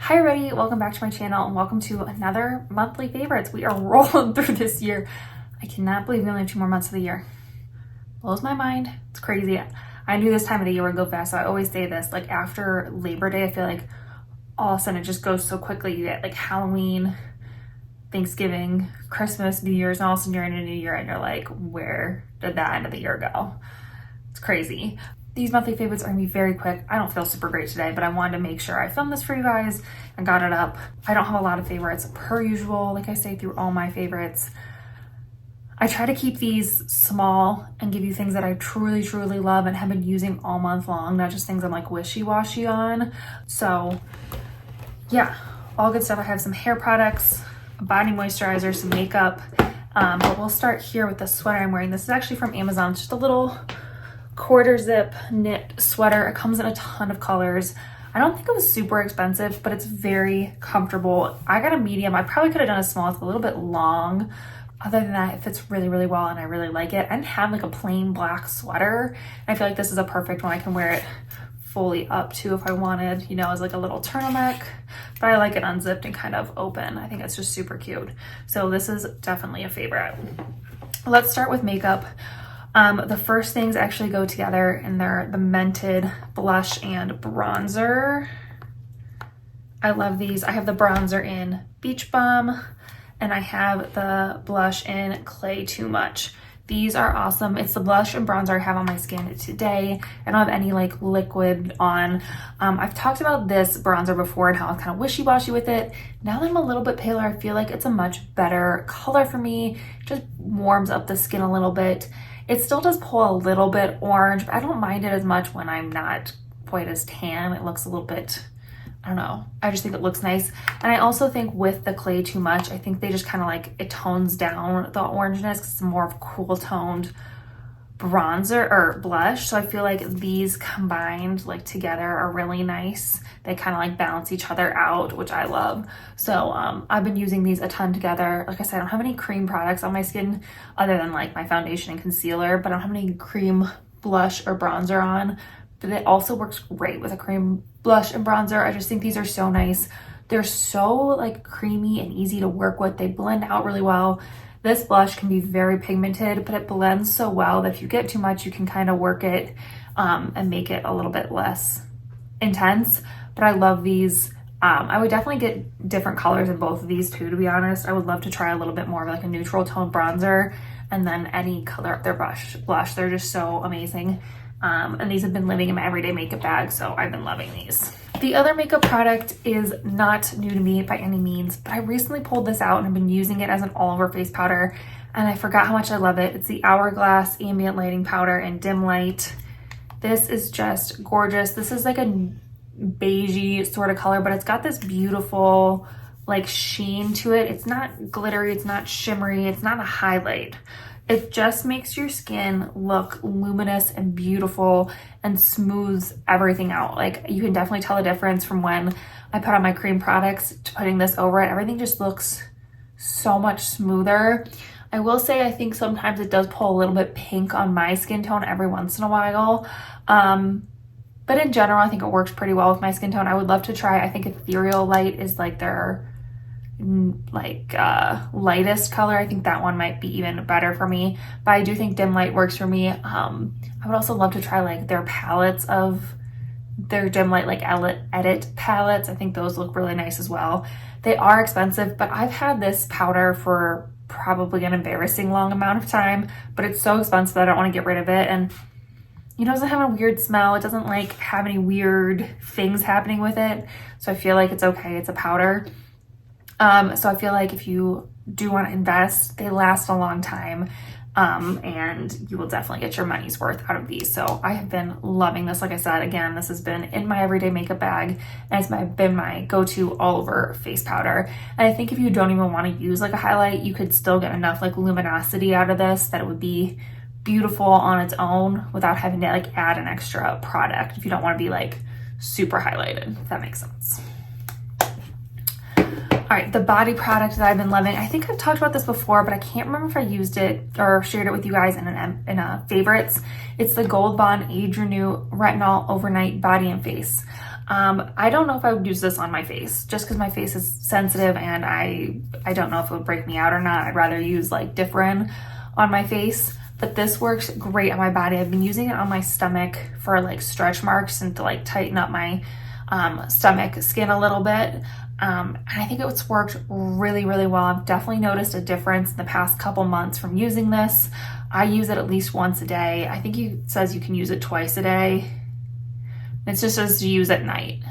Hi everybody, welcome back to my channel and welcome to another monthly favorites. We are rolling through this year. I cannot believe we only have 2 more months of the year. Blows my mind. It's crazy. I knew this time of the year would go fast, so I always say this, like after Labor Day, I feel like all of a sudden it just goes so quickly. You get like Halloween, Thanksgiving, Christmas, New Year's, and all of a sudden you're in a new year and you're like, where did that end of the year go? It's crazy. These monthly favorites are gonna be very quick. I don't feel super great today, but I wanted to make sure I filmed this for you guys and got it up. I don't have a lot of favorites per usual, like I say through all my favorites. I try to keep these small and give you things that I truly, truly love and have been using all month long, not just things I'm like wishy-washy on. So yeah, all good stuff. I have some hair products, a body moisturizer, some makeup, but we'll start here with the sweater I'm wearing. This is actually from Amazon. It's just a little quarter zip knit sweater. It comes in a ton of colors. I don't think it was super expensive, but it's very comfortable. I got a medium. I probably could have done a small. It's a little bit long. Other than that, it fits really, really well and I really like it. I didn't have like a plain black sweater. I feel like this is a perfect one. I can wear it fully up to if I wanted, you know, as like a little turtleneck, but I like it unzipped and kind of open. I think it's just super cute. So this is definitely a favorite. Let's start with makeup. The first things actually go together and they're the Mented blush and bronzer. I love these. I have the bronzer in Beach Bum and I have the blush in Clay Too Much. These are awesome. It's the blush and bronzer I have on my skin today. I don't have any like liquid on. I've talked about this bronzer before and how it's kind of wishy-washy with it. Now that I'm a little bit paler, I feel like it's a much better color for me. It just warms up the skin a little bit. It still does pull a little bit orange, but I don't mind it as much when I'm not quite as tan. It looks a little bit, I don't know. I just think it looks nice. And I also think with the Clay Too Much, I think they just kind of like, it tones down the orangeness because it's more of a cool toned bronzer or blush. So I feel like these combined like together are really nice. They kind of like balance each other out, which I love. So I've been using these a ton together. Like I said, I don't have any cream products on my skin other than like my foundation and concealer, but I don't have any cream blush or bronzer on. But it also works great with a cream blush and bronzer. I just think these are so nice. They're so like creamy and easy to work with. They blend out really well. This blush can be very pigmented, but it blends so well that if you get too much, you can kind of work it and make it a little bit less intense. But I love these. I would definitely get different colors in both of these too, to be honest. I would love to try a little bit more of like a neutral tone bronzer and then any color of their blush. They're just so amazing. And these have been living in my everyday makeup bag, so I've been loving these. The other makeup product is not new to me by any means, but I recently pulled this out and I've been using it as an all-over face powder, and I forgot how much I love it. It's the Hourglass Ambient Lighting Powder in Dim Light. This is just gorgeous. This is like a beigey sort of color, but it's got this beautiful like sheen to it. It's not glittery, it's not shimmery, it's not a highlight. It just makes your skin look luminous and beautiful and smooths everything out. Like you can definitely tell the difference from when I put on my cream products to putting this over it. Everything just looks so much smoother. I will say I think sometimes it does pull a little bit pink on my skin tone every once in a while. But in general, I think it works pretty well with my skin tone. I would love to try, I think Ethereal Light is like their lightest color. I think that one might be even better for me, but I do think Dim Light works for me. I would also love to try like their palettes of their Dim Light, like Edit palettes. I think those look really nice as well. They are expensive, but I've had this powder for probably an embarrassing long amount of time, but it's so expensive that I don't want to get rid of it. And you know, it doesn't have a weird smell. It doesn't like have any weird things happening with it. So I feel like it's okay. It's a powder. So I feel like if you do want to invest, they last a long time, and you will definitely get your money's worth out of these. So I have been loving this. Like I said, again, this has been in my everyday makeup bag and it's been my go-to all over face powder. And I think if you don't even want to use like a highlight, you could still get enough like luminosity out of this that it would be beautiful on its own without having to like add an extra product if you don't want to be like super highlighted, if that makes sense. All right, the body product that I've been loving. I think I've talked about this before, but I can't remember if I used it or shared it with you guys in favorites. It's the Gold Bond Age Renew Retinol Overnight Body and Face. I don't know if I would use this on my face just because my face is sensitive and I don't know if it would break me out or not. I'd rather use like Differin on my face, but this works great on my body. I've been using it on my stomach for like stretch marks and to like tighten up my stomach skin a little bit. And I think it's worked really, really well. I've definitely noticed a difference in the past couple months from using this. I use it at least once a day. I think it says you can use it twice a day. It just says to use at night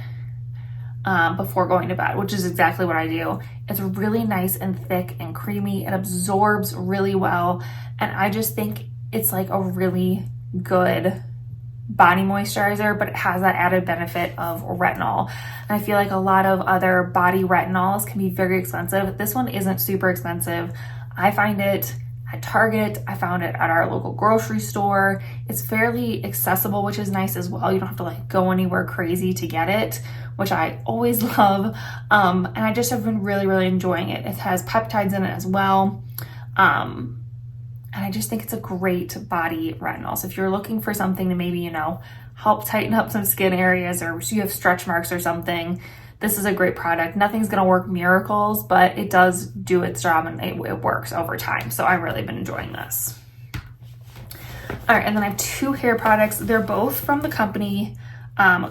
before going to bed, which is exactly what I do. It's really nice and thick and creamy. It absorbs really well. And I just think it's like a really good body moisturizer, but it has that added benefit of retinol. And I feel like a lot of other body retinols can be very expensive. This one isn't super expensive. I find it at Target. I found it at our local grocery store. It's fairly accessible, which is nice as well. You don't have to like go anywhere crazy to get it, which I always love. And I just have been really, really enjoying it. It has peptides in it as well. And I just think it's a great body retinol. So if you're looking for something to maybe, you know, help tighten up some skin areas, or you have stretch marks or something, this is a great product. Nothing's gonna work miracles, but it does do its job and it works over time. So I've really been enjoying this. All right, and then I have 2 hair products. They're both from the company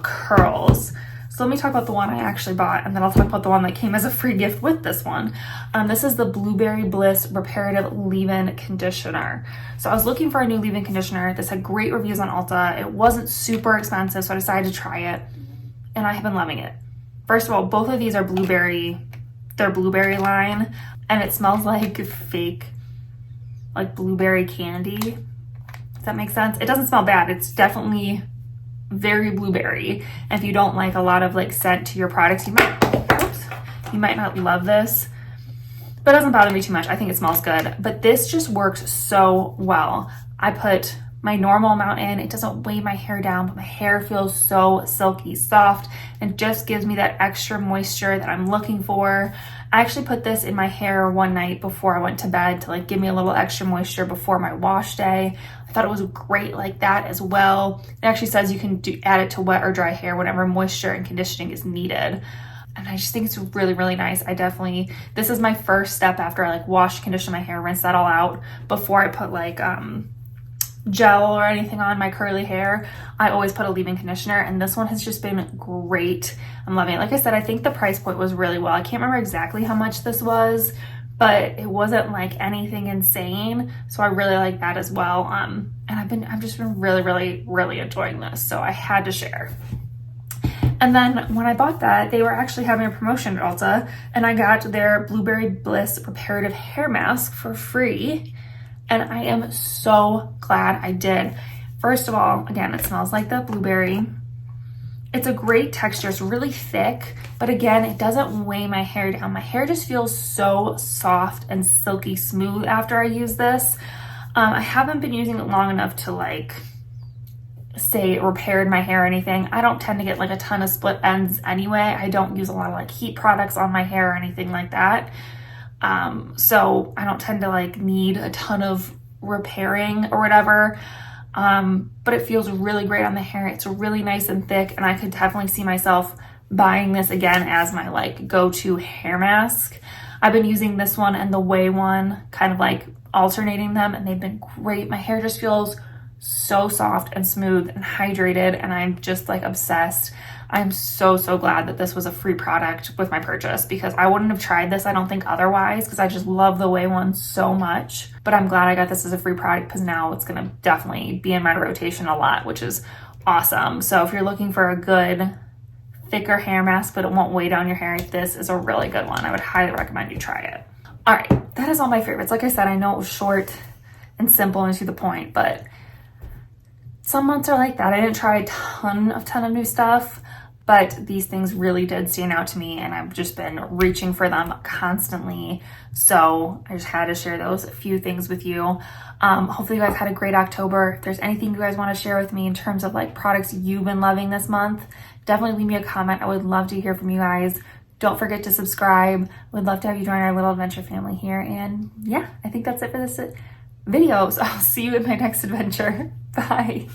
Curls. So let me talk about the one I actually bought, and then I'll talk about the one that came as a free gift with this one. This is the Blueberry Bliss Reparative Leave-In Conditioner. So I was looking for a new leave-in conditioner. This had great reviews on Ulta. It wasn't super expensive, so I decided to try it, and I have been loving it. First of all, both of these are blueberry, they're blueberry line, and it smells like fake, like blueberry candy. Does that make sense? It doesn't smell bad. It's definitely very blueberry. And if you don't like a lot of like scent to your products, you might not love this, but it doesn't bother me too much. I think it smells good, but this just works so well. I put my normal amount in. It doesn't weigh my hair down, but my hair feels so silky soft and just gives me that extra moisture that I'm looking for. I actually put this in my hair one night before I went to bed to like give me a little extra moisture before my wash day. I thought it was great like that as well. It actually says you can add it to wet or dry hair whenever moisture and conditioning is needed. And I just think it's really, really nice. This is my first step after I like wash, condition my hair, rinse that all out before I put like gel or anything on my curly hair. I always put a leave-in conditioner, and this one has just been great. I'm loving it. Like I said, I think the price point was really well. I can't remember exactly how much this was, but it wasn't like anything insane. So I really like that as well. And I've just been really, really, really enjoying this. So I had to share. And then when I bought that, they were actually having a promotion at Ulta, and I got their Blueberry Bliss Reparative Hair Mask for free. And I am so glad I did. First of all, again, it smells like the blueberry. It's a great texture. It's really thick, but again, it doesn't weigh my hair down. My hair just feels so soft and silky smooth after I use this. I haven't been using it long enough to like say it repaired my hair or anything. I don't tend to get like a ton of split ends anyway. I don't use a lot of like heat products on my hair or anything like that. So I don't tend to like need a ton of repairing or whatever. But it feels really great on the hair. It's really nice and thick, and I could definitely see myself buying this again as my like go-to hair mask. I've been using this one and the Way one, kind of like alternating them, and they've been great. My hair just feels so soft and smooth and hydrated, and I'm just like obsessed. I'm so, so glad that this was a free product with my purchase, because I wouldn't have tried this, I don't think, otherwise, because I just love the Way one so much. But I'm glad I got this as a free product, because now it's going to definitely be in my rotation a lot, which is awesome. So if you're looking for a good, thicker hair mask, but it won't weigh down your hair, this is a really good one. I would highly recommend you try it. All right, that is all my favorites. Like I said, I know it was short and simple and to the point, but some months are like that. I didn't try a ton of new stuff, but these things really did stand out to me, and I've just been reaching for them constantly. So I just had to share those few things with you. Hopefully you guys had a great October. If there's anything you guys want to share with me in terms of like products you've been loving this month, definitely leave me a comment. I would love to hear from you guys. Don't forget to subscribe. We'd love to have you join our little adventure family here. And yeah, I think that's it for this video. So I'll see you in my next adventure. Bye.